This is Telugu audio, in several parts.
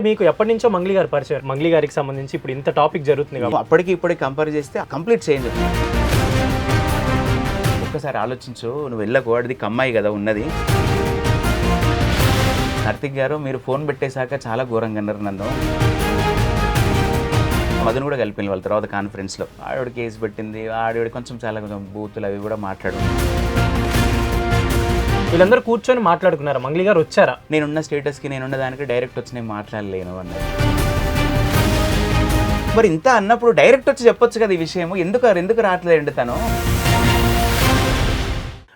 మీకు ఎప్పటి నుంచో మంగ్లీ గారు పరిచయం? మంగ్లీ గారికి సంబంధించి ఇప్పుడు ఇంత టాపిక్ జరుగుతుంది కాబట్టి అప్పటికి ఇప్పటికి కంపేర్ చేస్తే కంప్లీట్ చేంజ్. ఒక్కసారి ఆలోచించు, నువ్వు వెళ్ళకూడదు, కమ్మాయి కదా ఉన్నది. కార్తిక్ గారు మీరు ఫోన్ పెట్టేశాక చాలా ఘోరంగా అన్నారు నన్ను. మధును కూడా కలిపింది వాళ్ళ తర్వాత కాన్ఫరెన్స్లో. ఆవిడ కేసు పెట్టింది, ఆవిడ కొంచెం బూతులు అవి కూడా మాట్లాడు. వీళ్ళందరూ కూర్చొని మాట్లాడుకున్నారు. మంగ్లీ గారు వచ్చారా? నేనున్న స్టేటస్కి నేనున్న దానికి డైరెక్ట్ వచ్చి నేను మాట్లాడలేను అన్నారు. మరి ఇంత అన్నప్పుడు డైరెక్ట్ వచ్చి చెప్పొచ్చు కదా ఈ విషయం, ఎందుకు రావట్లేదండి తను.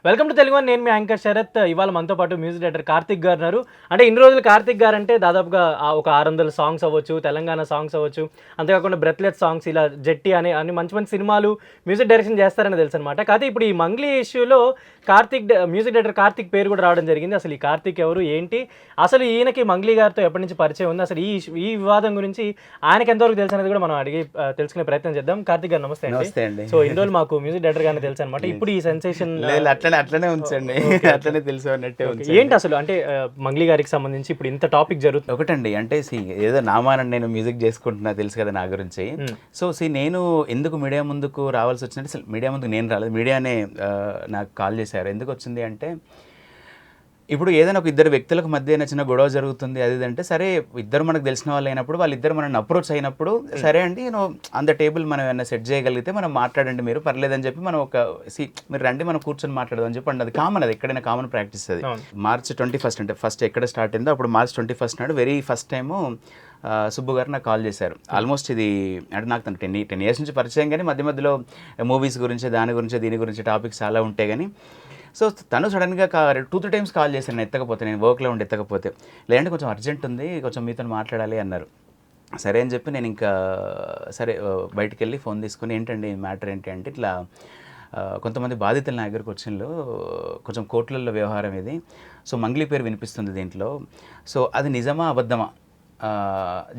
Welcome to Telugu one. నేను మీ యాంకర్ శరత్. ఇవాళ మనతో పాటు మ్యూజిక్ డైరెక్టర్ కార్తిక్ గారు ఉన్నారు. అంటే ఇన్ని రోజులు కార్తిక్ గారు అంటే దాదాపుగా ఒక 600 సాంగ్స్ అవ్వచ్చు, తెలంగాణ సాంగ్స్ అవ్వచ్చు, అంతేకాకుండా బ్రెత్లెస్ సాంగ్స్, ఇలా జట్టి అన్ని మంచి సినిమాలు మ్యూజిక్ డైరెక్షన్ చేస్తారని తెలుసు అనమాట. కాకపోతే ఇప్పుడు ఈ మంగ్లీ ఇష్యూలో మ్యూజిక్ డైరెక్టర్ కార్తిక్ పేరు కూడా రావడం జరిగింది. అసలు ఈ కార్తిక్ ఎవరు, ఏంటి, అసలు ఈయనకి మంగ్లీ గారితో ఎప్పటి నుంచి పరిచయం ఉంది, అసలు ఈ వివాదం గురించి ఆయనకి ఎంతవరకు తెలుసు అనేది కూడా మనం అడిగి తెలుసుకునే ప్రయత్నం చేద్దాం. కార్తిక్ గారు నమస్తే అండి. సో ఇన్ని రోజులు మాకు మ్యూజిక్ డైరెక్టర్ గారిని తెలుసు అనమాట. ఇప్పుడు ఈ సెన్సేషన్ అట్లనే ఉంచండి, అట్లనే తెలుసు అన్నట్టే ఉంది. ఏంటి అసలు అంటే మంగ్లీ గారికి సంబంధించి ఇప్పుడు ఇంత టాపిక్ జరుగుతుంది? ఒకటండి, అంటే ఏదో నామాన నేను మ్యూజిక్ చేసుకుంటున్నా, తెలుసు కదా నా గురించి. సో నేను ఎందుకు మీడియా ముందుకు రావాల్సి వచ్చిందంటే, అసలు మీడియా ముందుకు నేను రాలేదు, మీడియానే నాకు కాల్ చేశారు. ఎందుకు వచ్చింది అంటే, ఇప్పుడు ఏదైనా ఒక ఇద్దరు వ్యక్తులకు మధ్య చిన్న గొడవ జరుగుతుంది అది అంటే, సరే ఇద్దరు మనకు తెలిసిన వాళ్ళు అయినప్పుడు, వాళ్ళిద్దరు మనల్ని అప్రోచ్ అయినప్పుడు, సరే అండి ఆన్ ద టేబుల్ మనం ఏమైనా సెట్ చేయగలిగితే మనం మాట్లాడండి, మీరు పర్లేదని చెప్పి మనం మీరు రండి మనం కూర్చొని మాట్లాడదాం అని చెప్పి అది కామన్, అది ఎక్కడైనా కామన్ ప్రాక్టీస్. అది March 21 అంటే ఫస్ట్ ఎక్కడ స్టార్ట్ అయిందో అప్పుడు March 21 నాడు వెరీ ఫస్ట్ టైము సుబ్బు గారు నాకు కాల్ చేశారు. ఆల్మోస్ట్ ఇది అంటే నాకు తను 10 years నుంచి పరిచయం, కానీ మధ్య మధ్యలో మూవీస్ గురించి దీని గురించి టాపిక్స్ చాలా ఉంటాయి. కానీ సో తను సడన్గా 2-3 times కాల్ చేశాను, నేను ఎత్తకపోతే, నేను వర్క్లో ఉండి ఎత్తకపోతే, లేదంటే కొంచెం అర్జెంట్ ఉంది, కొంచెం మీతో మాట్లాడాలి అన్నారు. సరే అని చెప్పి నేను ఇంకా సరే బయటికి వెళ్ళి ఫోన్ తీసుకుని, ఏంటండి మ్యాటర్ ఏంటి అంటే, ఇట్లా కొంతమంది బాధితులు నా దగ్గరకు వచ్చిండ్రు, కొంచెం కోర్టులలో వ్యవహారం ఇది, సో మంగ్లీ పేరు వినిపిస్తుంది దీంట్లో, సో అది నిజమా అబద్ధమా,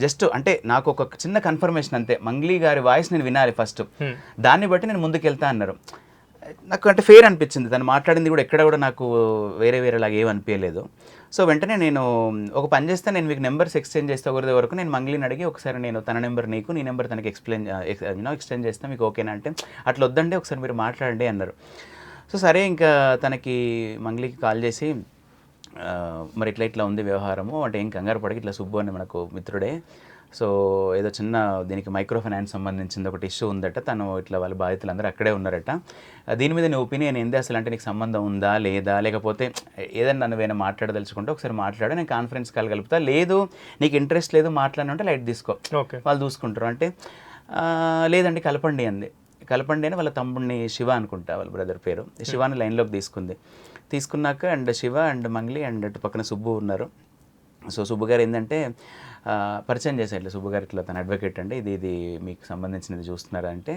జస్ట్ అంటే నాకు ఒక చిన్న కన్ఫర్మేషన్ అంతే, మంగ్లీ గారి వాయిస్ నేను వినాలి ఫస్ట్, దాన్ని బట్టి నేను ముందుకు వెళ్తా అన్నారు. నాకు అంటే ఫెయిర్ అనిపించింది, తను మాట్లాడింది కూడా ఎక్కడ కూడా నాకు వేరేలాగా ఏమనిపించలేదు. సో వెంటనే నేను ఒక పని చేస్తే, నేను మీకు నెంబర్స్ ఎక్స్చేంజ్ చేస్తే ఒకరి వరకు నేను మంగ్లీని అడిగి, ఒకసారి నేను తన నెంబర్ నీకు, నీ నెంబర్ తనకి ఎక్స్చేంజ్ చేస్తే మీకు ఓకేనా అంటే, అట్లా వద్దండి ఒకసారి మీరు మాట్లాడండి అన్నారు. సో సరే ఇంకా తనకి మంగ్లీకి కాల్ చేసి, మరి ఇట్లా ఉంది వ్యవహారము అంటే, ఏం కంగారు పడకి, ఇట్లా సుబ్బు అని మనకు మిత్రుడే, సో ఏదో చిన్న దీనికి మైక్రో ఫైనాన్స్ సంబంధించింది ఒకటి ఇష్యూ ఉందట, తను ఇట్లా వాళ్ళ బాధితులందరూ అక్కడే ఉన్నారట, దీని మీద నీ ఒపీనియన్ ఏంది అసలు, అంటే నీకు సంబంధం ఉందా లేదా, లేకపోతే ఏదైనా నువ్వేనా మాట్లాడదలుచుకుంటే ఒకసారి మాట్లాడు, నేను కాన్ఫరెన్స్ కాల్ కలుపుతా, లేదు నీకు ఇంట్రెస్ట్ లేదు మాట్లాడనంటే లైట్ తీసుకో, వాళ్ళు చూసుకుంటారు అంటే, లేదండి కలపండి అని వాళ్ళ తమ్ముడిని శివ అనుకుంటా, వాళ్ళ బ్రదర్ పేరు శివాని లైన్లోకి తీసుకున్నాక and Shiva and Mangli and అటు పక్కన సుబ్బు ఉన్నారు. సో సుబ్బు గారు ఏంటంటే పరిచయం చేశారు, ఇట్లా సుబ్బు గారు ఇట్లా తన అడ్వకేట్ అండి, ఇది మీకు సంబంధించినది చూస్తున్నారా అంటే,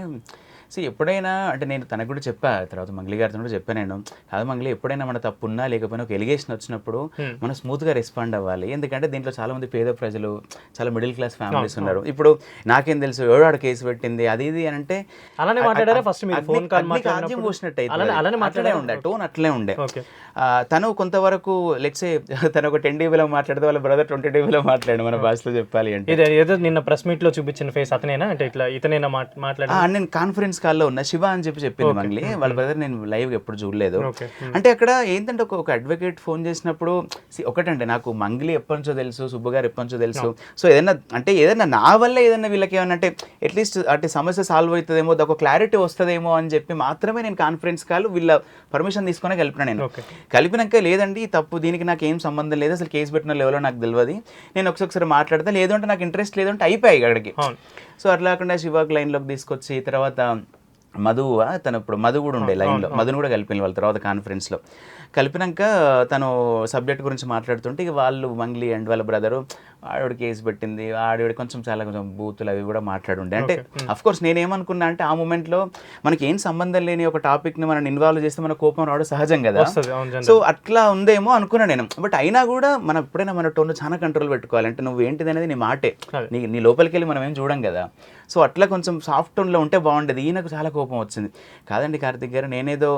ఎప్పుడైనా అంటే నేను తనకు కూడా చెప్పా, తర్వాత మంగ్లీ గారితో కూడా చెప్పాను, నేను కాదు మంగ్లీ, ఎప్పుడైనా మన తప్పు ఉన్నా లేకపోయినా ఒక ఎలిగేషన్ వచ్చినప్పుడు మనం స్మూత్గా రెస్పాండ్ అవ్వాలి, ఎందుకంటే దీంట్లో చాలామంది పేద ప్రజలు, చాలా మిడిల్ క్లాస్ ఫ్యామిలీస్ ఉన్నారు. ఇప్పుడు నాకేం తెలుసు ఎవడో ఆడ కేసు పెట్టింది అది ఇది అని అంటే, అలానే మాట్లాడారా ఫస్ట్ మీరు ఫోన్ కాల్ ఆద్యం పోసినట్టు అట్లనే ఉండే టోన్, అట్లే ఉండే. తను కొంతవరకు లెట్సే తను ఒక 10 dBలో మాట్లాడితే వాళ్ళ బ్రదర్ 20 dBలో మాట్లాడు, మన భాషలో చెప్పాలి అంటే. ఏదో నిన్న ప్రెస్ మీట్ లో చూపించిన ఫేస్ అతనేనా అంటే, ఇట్లా ఇతనేనా మాట్లాడారు? నేను కాన్ఫరెన్స్ కాల్లో ఉన్న శివ అని చెప్పింది మంగ్లీ, వాళ్ళ బ్రదర్ నేను లైవ్ ఎప్పుడు చూడలేదు. అంటే అక్కడ ఏంటంటే ఒక అడ్వకేట్ ఫోన్ చేసినప్పుడు ఒకటంటే, నాకు మంగ్లీ ఎప్పటి నుంచో తెలుసు, సుబ్బు గారు ఎప్పటి నుంచో తెలుసు, సో ఏదైనా నా వల్ల ఏదైనా వీళ్ళకి ఏమన్నా అంటే అట్లీస్ట్ అంటే సమస్య సాల్వ్ అవుతుందేమో, ఒక క్లారిటీ వస్తుందేమో అని చెప్పి మాత్రమే నేను కాన్ఫరెన్స్ కాల్ వీళ్ళ పర్మిషన్ తీసుకునే కలిపినా. నేను కలిపినాక లేదండి తప్పు, దీనికి నాకు ఏం సంబంధం లేదు, అసలు కేసు పెట్టిన లెవెల్లో నాకు తెలియదు, నేను ఒకసారి మాట్లాడతా, లేదు అంటే నాకు ఇంట్రెస్ట్ లేదంటే అయిపోయాయి అక్కడికి. సో అట్లా కాకుండా శివాకి లైన్లోకి తీసుకొచ్చి, తర్వాత తను ఇప్పుడు మధు కూడా ఉండే లైన్లో, మధును కూడా కలిపిన వాళ్ళ తర్వాత కాన్ఫరెన్స్లో కలిపినాక తను సబ్జెక్ట్ గురించి మాట్లాడుతుంటే, ఇక వాళ్ళు మంగ్లీ అండ్ వాళ్ళ బ్రదరు ఆవిడ కేసు పెట్టింది, ఆవిడ కొంచెం బూతులు అవి కూడా మాట్లాడుండే. అంటే అఫ్కోర్స్ నేనేమనుకున్నా అంటే, ఆ మూమెంట్లో మనకి ఏం సంబంధం లేని ఒక టాపిక్ని మనం ఇన్వాల్వ్ చేస్తే మన కోపం రావడం సహజం కదా, సో అట్లా ఉందేమో అనుకున్నా నేను. బట్ అయినా కూడా మనం ఎప్పుడైనా మన టోన్ చాలా కంట్రోల్ పెట్టుకోవాలి, అంటే నువ్వు ఏంటిది అనేది నీ మాటే, నీ లోపలికి వెళ్ళి మనం ఏం చూడం కదా, సో అట్లా కొంచెం సాఫ్ట్ టోన్లో ఉంటే బాగుండేది. ఈయనకు చాలా కోపం వచ్చింది, కాదండి కార్తిక్ గారు, నేనేదో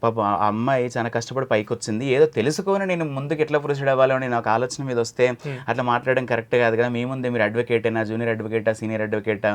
పాప ఆ అమ్మాయి చాలా కష్టపడి పైకి వచ్చింది, ఏదో తెలుసుకొని నేను ముందుకు ఎట్లా ప్రొసీడ్ అవ్వాలో అని నాకు ఆలోచన మీద వస్తే అట్లా మాట్లాడడం కరెక్ట్ కాదు కదా, మీ ముందే మీరు అడ్వకేటేనా, జూనియర్ అడ్వకేటా, సీనియర్ అడ్వకేటా,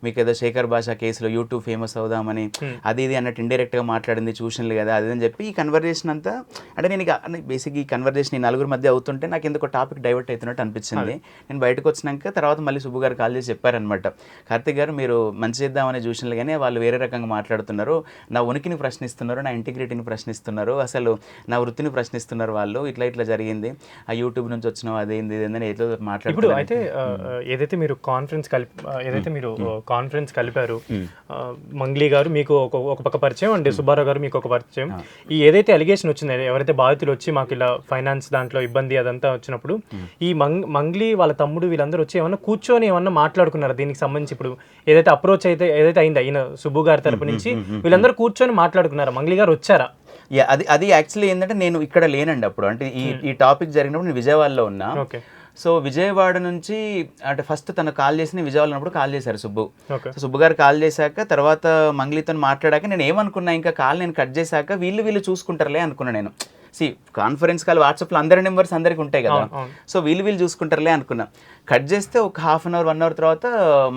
మీకు ఏదో శేఖర్ భాష కేసులో యూట్యూబ్ ఫేమస్ అవుదామని అది ఇది అన్నట్టు ఇండైరెక్ట్గా మాట్లాడింది చూసినలు కదా అది అని చెప్పి ఈ కన్వర్జేషన్ అంతా అంటే నేను ఇక బేసిక్ ఈ కన్వర్జేషన్ ఈ నలుగురు మధ్య అవుతుంటే నాకు ఎందుకో టాపిక్ డైవర్ట్ అవుతున్నట్టు అనిపించింది. నేను బయటకు వచ్చినాక తర్వాత మళ్ళీ సుబ్బు గారు కాల్ చేసి చెప్పారనమాట, కార్తిక్ గారు మీరు మంచి చేద్దామనే చూసినలు కానీ వాళ్ళు వేరే రకంగా మాట్లాడుతున్నారు, నా ఉనికిని ప్రశ్నిస్తున్నారు, నా ఇంటిగ్రిటీని ప్రశ్నిస్తున్నారు, అసలు నా వృత్తిని ప్రశ్నిస్తున్నారు వాళ్ళు, ఇట్లా ఇట్లా జరిగింది, ఆ యూట్యూబ్ నుంచి వచ్చినావు అదేంది ఇదేందని ఏదో మాట్లాడుతున్నారు. ఇప్పుడు అయితే ఏదైతే మీరు కాన్ఫరెన్స్ కలిపారు, మంగ్లీ గారు మీకు ఒక పక్క పరిచయం అండ్ సుబ్బారావు గారు మీకు ఒక పరిచయం, ఈ ఏదైతే అలిగేషన్ వచ్చిందో ఎవరైతే బాధితులు వచ్చి మాకు ఇలా ఫైనాన్స్ దాంట్లో ఇబ్బంది అదంతా వచ్చినప్పుడు ఈ మంగ్లీ వాళ్ళ తమ్ముడు వీళ్ళందరూ వచ్చి ఏమన్నా కూర్చొని ఏమన్నా మాట్లాడుకున్నారు దీనికి సంబంధించి? ఇప్పుడు ఏదైతే అప్రోచ్ ఏదైతే అయింది అయిన సుబ్బు గారి తరపు నుంచి వీళ్ళందరూ కూర్చొని మాట్లాడుకున్నారు, మంగ్లీ గారు వచ్చారా? అది యాక్చువల్లీ ఏంటంటే నేను ఇక్కడ లేనండి అప్పుడు, అంటే ఈ టాపిక్ జరిగినప్పుడు నేను విజయవాడలో ఉన్నా. సో విజయవాడ నుంచి అంటే ఫస్ట్ తను కాల్ చేసి విజయవాడ ఉన్నప్పుడు కాల్ చేశారు సుబ్బు. సో సుబ్బు గారు కాల్ చేశాక తర్వాత మంగ్లీతో మాట్లాడాక నేను ఏమనుకున్నా, ఇంకా కాల్ నేను కట్ చేశాక వీళ్ళు చూసుకుంటారులే అనుకున్నా నేను. కాన్ఫరెన్స్ కాల్ వాట్సాప్లో అందరి నెంబర్స్ అందరికి ఉంటాయి కదా, సో వీళ్ళు చూసుకుంటారులే అనుకున్నా. కట్ చేస్తే ఒక 1/2 అవర్ 1 అవర్ తర్వాత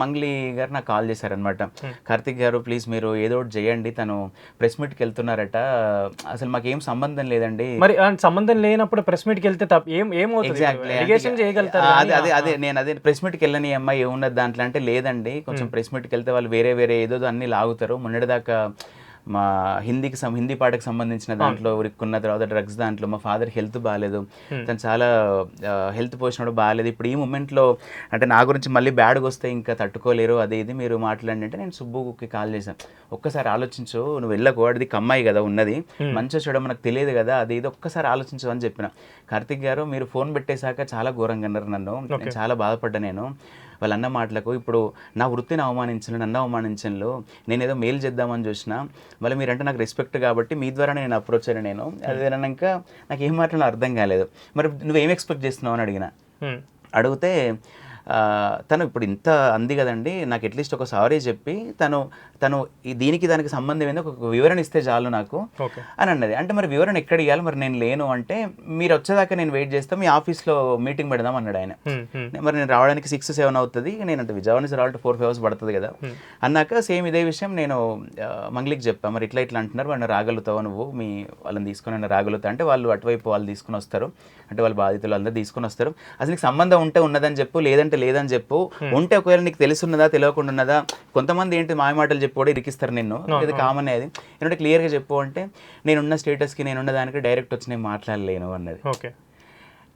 మంగ్లీ గారు నాకు కాల్ చేశారనమాట, కార్తిక్ గారు ప్లీజ్ మీరు ఏదో ఒకటి చేయండి, తను ప్రెస్ మీట్కి వెళ్తున్నారట, అసలు మాకేం సంబంధం లేదండి. మరి సంబంధం లేనప్పుడు ప్రెస్ మీట్కి వెళ్తే అదే నేను అదే ప్రెస్ మీట్కి వెళ్ళని అమ్మాయి ఏమున్నది దాంట్లో అంటే, లేదండి కొంచెం ప్రెస్ మీట్కి వెళ్తే వాళ్ళు వేరే ఏదో అన్ని లాగుతారు, మొన్నటిదాకా మా హిందీ పాటకు సంబంధించిన దాంట్లో ఉరుక్కున్న తర్వాత డ్రగ్స్ దాంట్లో మా ఫాదర్ హెల్త్ బాగాలేదు, తను చాలా హెల్త్ పొజిషన్ కూడా బాగాలేదు, ఇప్పుడు ఈ మూమెంట్లో అంటే నా గురించి మళ్ళీ బ్యాడ్గా వస్తే ఇంకా తట్టుకోలేరు, అది ఇది మీరు మాట్లాడండి అంటే నేను సుబ్బుకి కాల్ చేశాను, ఒక్కసారి ఆలోచించు, నువ్వు వెళ్ళకు, వాడిది కమ్మాయి కదా ఉన్నది, మంచిగా చూడడం మనకు తెలియదు కదా, అది ఇది ఒక్కసారి ఆలోచించు అని చెప్పిన. కార్తిక్ గారు మీరు ఫోన్ పెట్టేశాక చాలా ఘోరంగా అన్నారు నన్ను, నేను చాలా బాధపడ్డా, నేను వాళ్ళు అన్న మాటలకు ఇప్పుడు నా వృత్తిని అవమానించను, నన్ను అవమానించను, నేను ఏదో మేలు చేద్దామని చూసిన, మళ్ళీ మీరంటే నాకు రెస్పెక్ట్ కాబట్టి మీ ద్వారా నేను అప్రోచ్ అయ్యాను. నేను అది అన్నాక నాకు ఏం మాట్లాడాలో అర్థం కాలేదు. మరి నువ్వేం ఎక్స్పెక్ట్ చేస్తున్నావు అని అడిగితే తను ఇప్పుడు ఇంత అంది కదండి, నాకు అట్లీస్ట్ ఒక సారీ చెప్పి తను దీనికి దానికి సంబంధం ఏందో ఒక వివరణ ఇస్తే చాలు నాకు అని అన్నది. అంటే మరి వివరణ ఎక్కడ ఇవ్వాలి, మరి నేను లేను అంటే మీరు వచ్చేదాకా నేను వెయిట్ చేస్తాను, మీ ఆఫీస్లో మీటింగ్ పెడదాం అన్నాడు ఆయన. మరి నేను రావడానికి 6-7 అవుతుంది, నేను అంటే విజయవాడ నుంచి రావాలంటే 4-5 అవర్స్ పడుతుంది కదా అన్నాక సేమ్ ఇదే విషయం నేను మంగ్లీకి చెప్పాను, మరి ఇట్లా అంటున్నారు, వాళ్ళని రాగలుగుతావు నువ్వు, మీ వాళ్ళని తీసుకుని రాగలుగుతా అంటే వాళ్ళు అటువైపు వాళ్ళు తీసుకుని వస్తారు, అంటే వాళ్ళ బాధితులు అందరూ తీసుకుని వస్తారు, అసలు నీకు సంబంధం ఉంటే ఉన్నదని చెప్పు, లేదని చెప్పు, ఉంటే ఒకవేళ నీకు తెలుసున్నదా తెలియకుండా ఉన్నదా, కొంతమంది ఏంటి మాయ మాటలు చెప్పి కూడా ఇరికిస్తారు నిన్ను, ఇది కామన్ అది ఏంటంటే క్లియర్గా చెప్పు అంటే, నేనున్న స్టేటస్కి నేనున్న దానికి డైరెక్ట్ వచ్చి నేను మాట్లాడలేను అన్నది.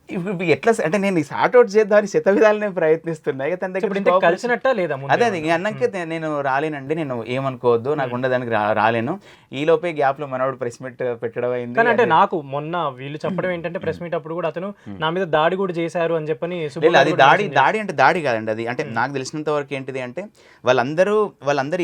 ఇప్పుడు ఎట్లా అంటే నేను సార్ట్ అవుట్ చేద్దామని శత విధాలు నేను ప్రయత్నిస్తున్నాయి, తన దగ్గర కలిసినట్టా లేదా అదే అన్నాకే నేను రాలేనండి, నేను ఏమనుకోవద్దు, నాకు ఉండదానికి రాలేను, ఈ లోపే గ్యాప్ లో మనోడు ప్రెస్ మీట్ పెట్టడం అయింది. అంటే నాకు మొన్న వీళ్ళు చెప్పడం ఏంటంటే ప్రెస్ మీట్ అప్పుడు కూడా అతను నా మీద దాడి కూడా చేశారు అని చెప్పని. అది దాడి అంటే దాడి కాదండి, అది అంటే నాకు తెలిసినంత వరకు ఏంటిది అంటే వాళ్ళందరూ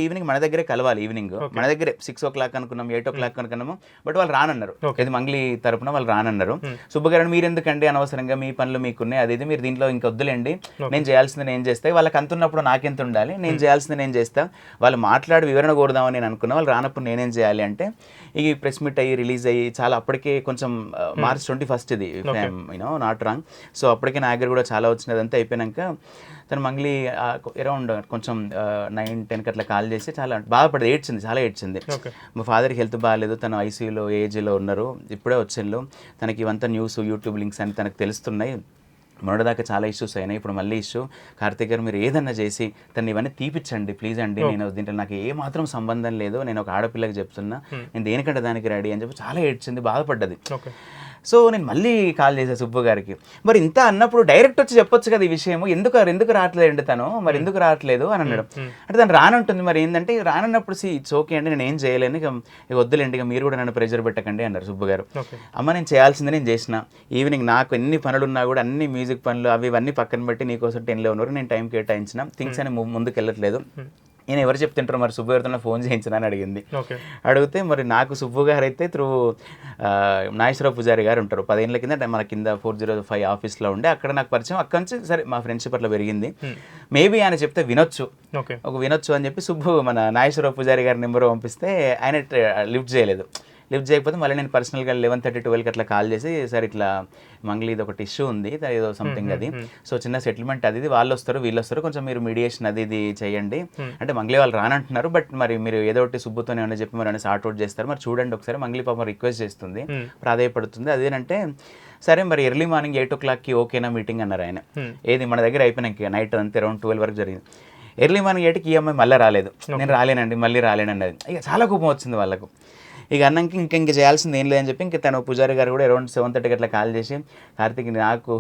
ఈవినింగ్ మన దగ్గరే కలవాలి, ఈవినింగ్ మన దగ్గరే 6 o'clock అనుకున్నాం, 8 o'clock అనుకున్నాము, బట్ వాళ్ళు రానన్నారు, ఇది మంగ్లీ తరపున వాళ్ళు రానన్నారు. సుబ్బగారు మీరు ఎందుకండి అనవసరంగా మీ పనులు మీకున్నాయి, అది మీరు దీంట్లో ఇంకా వద్దులేండి, నేను చేయాల్సింది నేను చేస్తే, వాళ్ళకి అంతున్నప్పుడు నాకెంత ఉండాలి, నేను చేయాల్సింది నేను చేస్తా, వాళ్ళు మాట్లాడి వివరణ కోరుదామని నేను అనుకున్నా, వాళ్ళు రానప్పుడు నేనేం చేయాలి అంటే ఈ ప్రెస్ మీట్ అయ్యి రిలీజ్ అయ్యి చాలా అప్పటికే కొంచెం March 21st ఇది నాట్ రాంగ్, సో అప్పటికే నా దగ్గర కూడా చాలా వచ్చినది, అంతా అయిపోయాక తను మంగ్లీ అరౌండ్ కొంచెం 9-10 అట్లా కాల్ చేసి చాలా బాధపడేది, చాలా ఏడ్చింది, మా ఫాదర్కి హెల్త్ బాగాలేదు, తను ఐసీయూలో ఏజీలో ఉన్నారు, ఇప్పుడే వచ్చిండ్రు, తనకి ఇవంతా న్యూస్ యూట్యూబ్ లింక్స్ అని తనకు తెలుస్తున్నాయి, మొన్నటిదాకా చాలా ఇష్యూస్ అయినాయి, ఇప్పుడు మళ్ళీ ఇష్యూ, కార్తిక్ గారు మీరు ఏదన్నా చేసి తను ఇవన్నీ తీపిచ్చండి ప్లీజ్ అండి, నేను దీంట్లో నాకు ఏ మాత్రం సంబంధం లేదు, నేను ఒక ఆడపిల్లకి చెప్తున్నా, నేను దేనికంటే దానికి రెడీ అని చెప్పి చాలా ఏడ్చింది, బాధపడ్డది. సో నేను మళ్ళీ కాల్ చేశాను సుబ్బు గారికి, మరి ఇంత అన్నప్పుడు డైరెక్ట్ వచ్చి చెప్పొచ్చు కదా ఈ విషయం, ఎందుకు రావట్లేదు తను, మరి ఎందుకు రావట్లేదు అని అన్నాడు. అంటే తను రానుంటుంది, మరి ఏంటంటే రానన్నప్పుడు ఇట్స్ ఓకే అండి, నేను ఏం చేయలేను, ఇక వద్దులేండి, ఇక మీరు కూడా నన్ను ప్రెజర్ పెట్టకండి అన్నారు సుబ్బు గారు. అమ్మ నేను చేయాల్సింది నేను చేసిన, ఈవినింగ్ నాకు ఎన్ని పనులున్నా కూడా అన్ని మ్యూజిక్ పనులు అవి ఇవన్నీ పక్కన పెట్టి నీకోసం 10-11 వరకు నేను టైం కేటాయించిన, థింగ్స్ అని ముందుకు వెళ్ళట్లేదు, నేను ఎవరు చెప్తుంటారు మరి సుబ్బు గారితో ఫోన్ చేయించిన అని అడిగింది. అడిగితే మరి నాకు సుబ్బు గారు అయితే త్రూ నాగేశ్వరరావు పూజారి గారు ఉంటారు, 10 ఏళ్ళ కింద మన కింద 405 ఆఫీస్లో ఉండే, అక్కడ నాకు పరిచయం, అక్కడి నుంచి సరే మా ఫ్రెండ్షిప్ అట్లా పెరిగింది, మేబీ ఆయన చెప్తే వినొచ్చు అని చెప్పి సుబ్బు మన నాగేశ్వరరావు పూజారి గారి నెంబర్ పంపిస్తే ఆయన లిఫ్ట్ చేయలేదు, లిఫ్ట్ చేయకపోతే మళ్ళీ నేను పర్సనల్గా 11:30 12కి అట్లా కాల్ చేసి సార్ ఇట్లా మంగ్లీ ఇది ఒకటి ఇష్యూ ఉంది ఏదో సంథింగ్ అది, సో చిన్న సెటిల్మెంట్ అది వాళ్ళు వస్తారు వీళ్ళు వస్తారు, కొంచెం మీరు మీడియేషన్ అది ఇది చేయండి అంటే మంగ్లీ వాళ్ళు రానంటున్నారు, బట్ మరి మీరు ఏదో ఒకటి సుబ్బుతోనే ఏమైనా చెప్పి మరి సార్ట్ అవుట్ చేస్తారు, మరి చూడండి ఒకసారి. మంగ్లీ పాపం రిక్వెస్ట్ చేస్తుంది, ప్రాధాయపడుతుంది. అదేనంటే సరే మరి ఎర్లీ మార్నింగ్ 8 o'clockకి ఓకేనా మీటింగ్ అన్నారు ఆయన. ఏది మన దగ్గర అయిపోయినాక నైట్ అంతే అరౌండ్ 12 వరకు జరిగింది. ఎర్లీ మార్నింగ్ 8కి ఈ అమ్మాయి మళ్ళీ రాలేదు, నేను రాలేనండి మళ్ళీ రాలేనన్నది. ఇక చాలా కోపం వచ్చింది వాళ్ళకు. ఇక అన్నాక ఇంక చేయాల్సింది ఏం లేదని చెప్పి ఇంక తను పూజారి గారు కూడా అరౌండ్ 7:30 అట్లా కాల్ చేసి, కార్తీక్ నాకు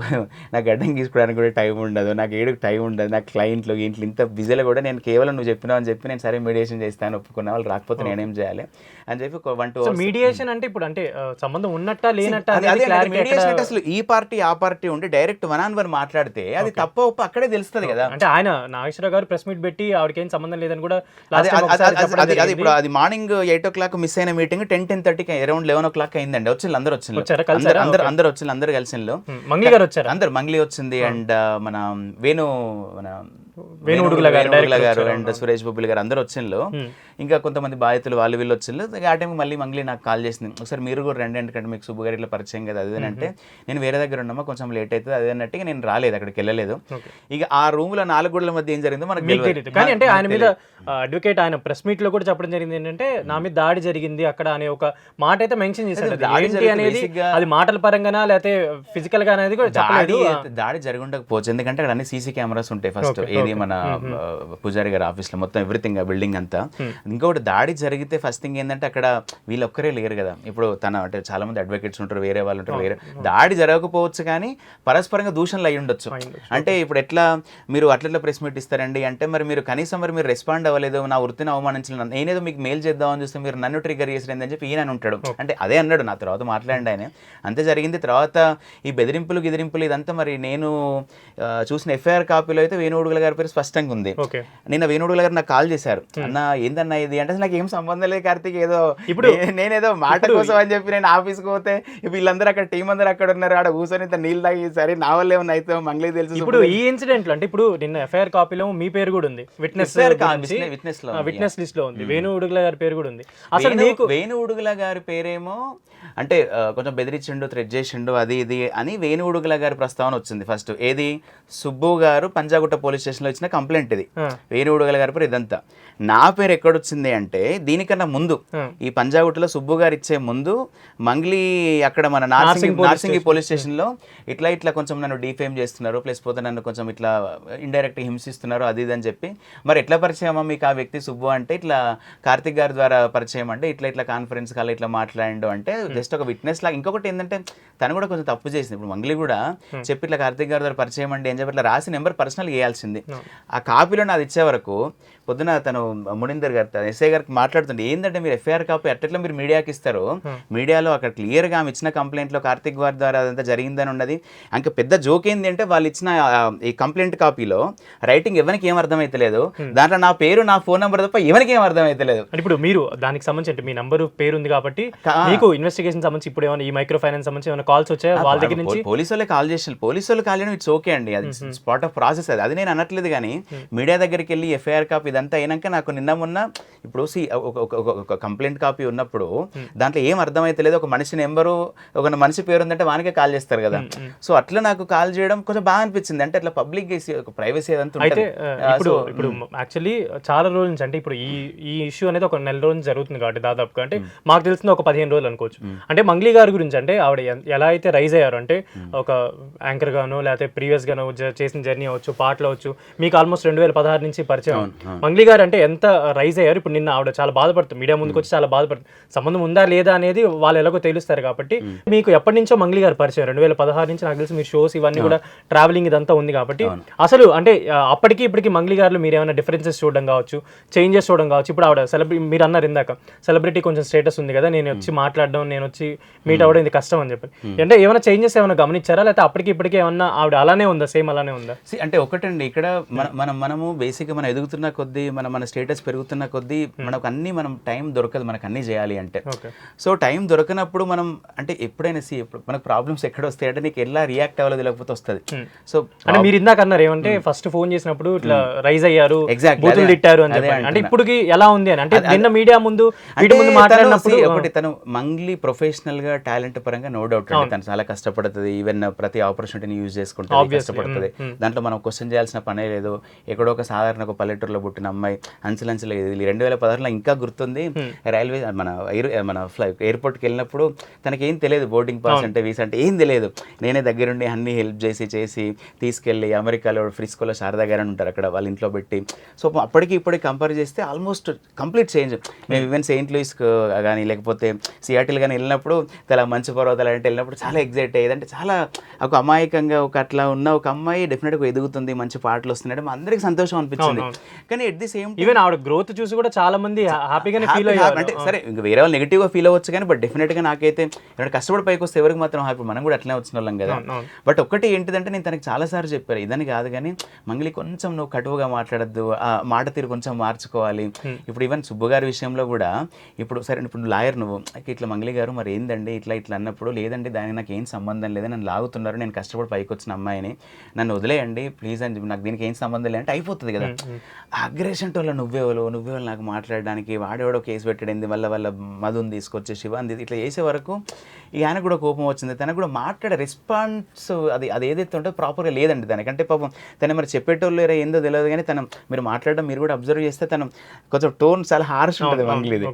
గడ్డం గీసుకోవడానికి కూడా టైం ఉండదు, నాకు ఏడుకు టైం ఉండదు, నాకు క్లయింట్లు ఇంట్లో ఇంత బిజీలో కూడా నేను కేవలం నువ్వు చెప్పినావు అని చెప్పి నేను సరే మీడియేషన్ చేస్తాను ఒప్పుకున్నా, వాళ్ళు రాకపోతే నేనేం చేయాలి అని చెప్పి 1-2 hours. మీడియేషన్ అంటే ఇప్పుడు అంటే సంబంధం ఉన్నట్టా లేనట్టా మీడియేషన్ అంటే అసలు ఈ పార్టీ ఆ పార్టీ ఉండి డైరెక్ట్ 1-on-1 మాట్లాడితే అది తప్ప ఒప్ప అక్కడే తెలుస్తుంది కదా. అంటే ఆయన నాగేశ్వరరావు గారు ప్రెస్ మీట్ పెట్టి ఆవిడకి ఏం సంబంధం లేదని కూడా ఇప్పుడు అది మార్నింగ్ 8 o'clock మిస్ అయిన మీటింగ్ 10-10:30కి అరౌండ్ 11 o'clock అయిందండి. వచ్చింది అందరూ అందరూ వచ్చింది అందరూ కలిసిండ్రు. మంగ్లీ గారు వచ్చారు, అందరు మంగ్లీ వచ్చింది అండ్ మన వేణు గారు అండ్ సురేష్ బొబ్బులి గారు అందరూ వచ్చిండ్రు. ఇంకా కొంతమంది బాధితులు వాళ్ళు వీళ్ళు వచ్చిండ్రు. ఆ టైంకి మళ్ళీ మంగ్లీ నాకు కాల్ చేసింది, ఒకసారి మీరు కూడా రండి, ఎందుకంటే మీకు సుబ్బు గారు ఇట్లా పరిచయం కదా అది అంటే, నేను వేరే దగ్గర ఉన్నామా కొంచెం లేట్ అవుతుంది అది అన్నట్టుగా నేను రాలేదు, అక్కడికి వెళ్ళలేదు. ఇక ఆ రూమ్ లో 4 గోడల మధ్య ఏం జరిగిందో మనకు తెలియదు. కానీ అంటే ఆయన మీద అడ్వకేట్ ఆయన ప్రెస్ మీట్ లో కూడా చెప్పడం జరిగింది ఏంటంటే నా మీద దాడి జరిగింది అక్కడ అనే ఒక మాట అయితే మెన్షన్ చేశారు. అనేది అది మాటల పరంగానా లేకపోతే ఫిజికల్ గా అనేది కూడా చెప్పలేదు. దాడి జరిగి ఉండకపోవచ్చు, ఎందుకంటే అక్కడ అన్ని సీసీ కెమెరాస్ ఉంటాయి. ఫస్ట్ ఏది మన పూజారి గారి ఆఫీస్ లో మొత్తం ఎవ్రీథింగ్ బిల్డింగ్ అంతా. ఇంకొకటి దాడి జరిగితే ఫస్ట్ థింగ్ ఏంటంటే అక్కడ వీళ్ళు ఒక్కరే లేరు కదా, ఇప్పుడు తన అంటే చాలా మంది అడ్వకేట్స్ ఉంటారు, వేరే వాళ్ళు ఉంటారు, వేరే దాడి జరగకపోవచ్చు కానీ పరస్పరంగా దూషణలు అయి ఉండొచ్చు. అంటే ఇప్పుడు ఎట్లా మీరు అట్లా ప్రెస్ మీట్ ఇస్తారండి అంటే మరి మీరు కనీసం మరి మీరు రెస్పాండ్ అవ్వలేదు, నా వృత్తిని అవమానించలేదు, నేనేదో మీకు మెయిల్ చేద్దామని చూస్తే మీరు నన్ను ట్రిగ్గర్ చేసిరందని చెప్పి ఈయన ఉంటాడు. అంటే అదే అన్నాడు నా తర్వాత మాట్లాడండి ఆయన, అంతే జరిగింది. తర్వాత ఈ బెదిరింపులు ఇదంతా మరి నేను చూసిన ఎఫ్ఐఆర్ కాపీలో అయితే వేణుగోడుగుల గారి పేరు స్పష్టంగా ఉంది. నిన్న వేణుగోడుగుల గారు నాకు కాల్ చేశారు, అన్న ఏందన్నా ఇది అంటే నాకు ఏం సంబంధం లేదు కార్తీక్, ఏదో ఇప్పుడు నేనేదో మాట కోసం అని చెప్పి నేను ఆఫీస్కి పోతే వీళ్ళందరూ అక్కడ టీం అందరూ అక్కడ ఉన్నారు, ఆడ కూర్చొని నీళ్ళు తాగి సరే నా వల్ల ఏమన్నా అయితే మంగ్లీ తెలుసు. ఇప్పుడు ఈ ఇన్సిడెంట్ లో అంటే ఇప్పుడు నిన్న ఎఫ్ఐఆర్ కాపీలో మీ పేరు కూడా ఉంది, విట్నెస్ లిస్ట్ లో ఉంది, వేణు ఉడుగుల గారి పేరు కూడా ఉంది. అసలు మీకు వేణు ఉడుగుల గారి పేరేమో అంటే కొంచెం బెదిరించిండు, థ్రెట్ చేసిండు అది ఇది అని వేణు ఉడుగుల గారి ప్రస్తావన వచ్చింది ఫస్ట్. ఏది సుబ్బు గారు పంజాగుట్ట పోలీస్ స్టేషన్లో ఇచ్చిన కంప్లైంట్ ఇది, వేణు ఉడుగుల గారి పేరు ఇదంతా. నా పేరు ఎక్కడొచ్చింది అంటే దీనికన్నా ముందు ఈ పంజాగుట్టలో సుబ్బు గారు ఇచ్చే ముందు మంగ్లీ అక్కడ మన నార్సింగి పోలీస్ స్టేషన్లో ఇట్లా కొంచెం నన్ను డిఫేమ్ చేస్తున్నారు, ప్లస్ పోతే నన్ను కొంచెం ఇట్లా ఇండైరెక్ట్ హింసిస్తున్నారు అది ఇది అని చెప్పి, మరి ఎట్లా పరిచయమా మీకు ఆ వ్యక్తి సుబ్బు అంటే ఇట్లా కార్తిక్ గారి ద్వారా పరిచయం అంటే ఇట్లా కాన్ఫరెన్స్ కాల్ ఇట్లా మాట్లాడిండు అంటే జస్ట్ ఒక విట్నెస్ లాగా. ఇంకొకటి ఏంటంటే తను కూడా కొంచెం తప్పు చేసింది. ఇప్పుడు మంగ్లీ కూడా చెప్పి ఇట్లా కార్తిక్ గారి ద్వారా పరిచయం అంటే ఏం చెప్పి ఇట్లా రాసి నెంబర్ పర్సనల్ వేయాల్సింది. ఆ కాపీలో నాది ఇచ్చే వరకు పొద్దున తను మునిందర్ గారు ఎస్ఐ గారికి మాట్లాడుతుండే ఏంటంటే మీరు ఎఫ్ఐఆర్ కాపీ అట్లా మీరు మీడియాకి ఇస్తారు, మీడియాలో అక్కడ క్లియర్గా ఆమె ఇచ్చిన కంప్లైంట్లో కార్తిక్ గారి ద్వారా అదంతా జరిగిందని ఉన్నది. ఇంకా పెద్ద జోక్ ఏంది అంటే వాళ్ళు ఇచ్చిన ఈ కంప్లైంట్ కాపీలో రైటింగ్ ఎవరికి ఏం అర్థమైతలేదు, దాంట్లో నా పేరు నా ఫోన్ నెంబర్ తప్ప ఎవరికి ఏం అర్థమైతలేదు. ఇప్పుడు మీరు దానికి సంబంధించి మీ నంబరు పేరు ఉంది కాబట్టి మీకు ఇన్వెస్టిగేషన్ సంబంధించి ఇప్పుడు ఏమైనా ఈ మైక్రో ఫైనాన్స్ సంబంధించి ఏమైనా కాల్స్ వచ్చాయా వాళ్ళ దగ్గర నుంచి? పోలీసు వాళ్ళే కాల్ చేసి పోలీసు వాళ్ళు కాల్ చేయడం ఇట్స్ ఓకే అండి, అది స్పాట్ ఆఫ్ ప్రాసెస్ అది నేను అనట్లేదు. కానీ మీడియా దగ్గరికి వెళ్ళి ఎఫ్ఐఆర్ కాపీ ఇదంతా అయినాక నాకు నిన్న మొన్న ఇప్పుడు ఒక కంప్లైంట్ కాపీ ఉన్నప్పుడు దాంట్లో ఏం అర్థమైతలేదు, ఒక మనిషి నెంబరు ఒక మనిషి పేరు ఉందంటే వానికే కాల్ చేస్తారు కదా. సో అట్లా నాకు కాల్ చేయడం కొంచెం బాగా అనిపించింది, అంటే అట్లా పబ్లిక్ ప్రైవసీ అదంతా. అయితే ఇప్పుడు యాక్చువల్లీ చాలా రోజుల నుంచి అంటే ఇప్పుడు ఈ ఇష్యూ అనేది ఒక నెల రోజులు జరుగుతుంది కాబట్టి దాదాపుగా అంటే మాకు తెలిసింది ఒక 15 రోజులు అనుకోవచ్చు. అంటే మంగ్లీ గారి గురించి అంటే ఆవిడ ఎలా అయితే రైజ్ అయ్యారు అంటే ఒక యాంకర్ గాను లేకపోతే ప్రీవియస్ గాను చేసిన జర్నీ అవచ్చు, పాటలు అవచ్చు, మీకు ఆల్మోస్ట్ 2016 నుంచి పరిచయం. మంగ్లీ గారు అంటే ఎంత రైజ్ అయ్యారు. ఇప్పుడు నిన్న ఆవిడ చాలా బాధపడుతుంది, మీడియా ముందుకు వచ్చి చాలా బాధపడుతుంది. సంబంధం ఉందా లేదా అనేది వాళ్ళు ఎలాగో తెలుస్తారు కాబట్టి మీకు ఎప్పటి నుంచో మంగ్లీ గారు పరిచయం 2016 నుంచి నాకు తెలిసి మీ షోస్ ఇవన్నీ కూడా ట్రావెలింగ్ ఇదంతా ఉంది కాబట్టి అసలు అంటే అప్పటికి ఇప్పటికి మంగ్లీ గారిలో మీరు ఏమైనా డిఫరెన్సెస్ చూడడం కావచ్చు, చేంజెస్ చూడడం కావచ్చు. ఇప్పుడు ఆవిడ మీరు అన్నారు ఇందాక సెలబ్రిటీ కొంచెం స్టేటస్ ఉంది కదా, నేను వచ్చి మాట్లాడడం నేను వచ్చి మీట్ అవ్వడం ఇది కష్టం అని చెప్పి, అంటే ఏమైనా చేంజెస్ ఏమైనా గమనించారా లేకపోతే అప్పటికి ఇప్పటికీ ఏమన్నా ఆవిడ అలానే ఉందా, సేమ్ అలానే ఉందా? అంటే ఒకటండి ఇక్కడ మనము బేసిక్గా మనం ఎదుగుతున్న కొద్ది కొద్దీ మన స్టేటస్ పెరుగుతున్న కొద్దీ మనకు అన్నీ మనం టైం దొరకదు మనకు అన్నీ చేయాలి అంటే. సో టైం దొరకనప్పుడు మనం అంటే ఎప్పుడైనా మనకు ప్రాబ్లమ్స్ ఎక్కడ వస్తాయి అంటే నీకు ఎలా రియాక్ట్ అవ్వాలో తెలియకపోతే వస్తుంది. సో అంటే మీరు ఇందాక అన్నారు ఏమంటే ఫస్ట్ ఫోన్ చేసినప్పుడు ఇట్లా రైజ్ అయ్యారు, బూతులు తిట్టారు అని చెప్పి, అంటే ఇప్పటికి ఎలా ఉంది అని అంటే నిన్న మీడియా ముందు మాట్లాడినప్పుడు ఒకటి తను మంగ్లీ ప్రొఫెషనల్ గా టాలెంట్ పరంగా నో డౌట్ అండి, తను చాలా కష్టపడుతుంది, ఈవెన్ ప్రతి ఆపర్చునిటీని యూజ్ చేసుకుంటుంది, కష్టపడుతుంది, దాంట్లో మనం క్వశ్చన్ చేయాల్సిన పనే లేదు. ఎక్కడో ఒక సాధారణ ఒక పల్లెటూరులో పుట్టిన అమ్మాయి అంచెలంచెలు 2016లో ఇంకా గుర్తుంది, రైల్వే మన ఎయిర్పోర్ట్కి వెళ్ళినప్పుడు తనకేం తెలియదు, బోర్డింగ్ పాస్ అంటే వీసా అంటే ఏం తెలియదు, నేనే దగ్గరుండి అన్ని హెల్ప్ చేసి తీసుకెళ్ళి అమెరికాలో ఫ్రిస్కోలో శారదా గారు అని ఉంటారు అక్కడ వాళ్ళ ఇంట్లో పెట్టి. సో అప్పటికి ఇప్పటికి కంపేర్ చేస్తే ఆల్మోస్ట్ కంప్లీట్ చేంజ్. మేము ఈవెన్ సెయింట్ లూయిస్ కానీ లేకపోతే సియాటిల్ కానీ వెళ్ళినప్పుడు చాలా మంచు పర్వతాలు అంటే వెళ్ళినప్పుడు చాలా ఎగ్జైట్ అయ్యేది. అంటే చాలా ఒక అమాయకంగా ఒక అట్లా ఉన్న ఒక అమ్మాయి డెఫినెట్గా ఎదుగుతుంది, మంచి పాటలు వస్తున్నాయి, మా అందరికి సంతోషం అనిపించింది. కానీ ఎట్ ది సేమ్ ఈవెన్ ఆవిడ గ్రోత్ చూసి కూడా చాలా మంది హ్యాపీగానే ఫీల్ అయ్యారు. అంటే సరే ఇంకా వేరే వాళ్ళు నెగిటివ్ గా ఫీల్ అవ్వచ్చు కానీ బట్ డెఫినెట్ గా నాకైతే ఎవరైనా కష్టపడి పైకి వస్తే ఎవరికి మాత్రం హ్యాపీ, మనం కూడా అట్లనే వచ్చిన వాళ్ళం కదా. బట్ ఒకటి ఏంటిదంటే నేను తనకి చాలా సార్లు చెప్పాను, ఇదని కాదు కానీ మంగ్లీ కొంచెం నువ్వు కటువుగా మాట్లాడద్దు, ఆ మాట తీరు కొంచెం మార్చుకోవాలి. ఇప్పుడు ఈవెన్ సుబ్బు గారి విషయంలో కూడా ఇప్పుడు సరే ఇప్పుడు లాయర్ నువ్వు ఇట్లా మంగ్లీ గారు మరి ఏందండి ఇట్లా అన్నప్పుడు, లేదండి దానికి నాకు ఏం సంబంధం లేదు, నన్ను లాగుతున్నారు, నేను కష్టపడి పైకి వచ్చిన అమ్మాయిని నన్ను వదిలేయండి ప్లీజ్ అని చెప్పి, నాకు దీనికి ఏం సంబంధం లేదంటే అయిపోతుంది కదా. అగ్రెషన్ వల్ల నువ్వేవాళ్ళు నాకు మాట్లాడడానికి, వాడేవాడో కేసు పెట్టడింది, వాళ్ళ మధుని తీసుకొచ్చి శివాంది ఇట్లా చేసే వరకు ఈ ఆయన కూడా కోపం వచ్చింది, తనకు కూడా మాట్లాడే రెస్పాన్స్ అది ఏదైతే ఉంటుందో ప్రాపర్గా లేదండి దానికంటే. పాపం తను మరి చెప్పేటోళ్ళు ఏందో తెలియదు కానీ తను మీరు మాట్లాడడం మీరు కూడా అబ్జర్వ్ చేస్తే తను కొంచెం టోన్ చాలా హార్ష్ ఉంటుంది మంగ్లీది.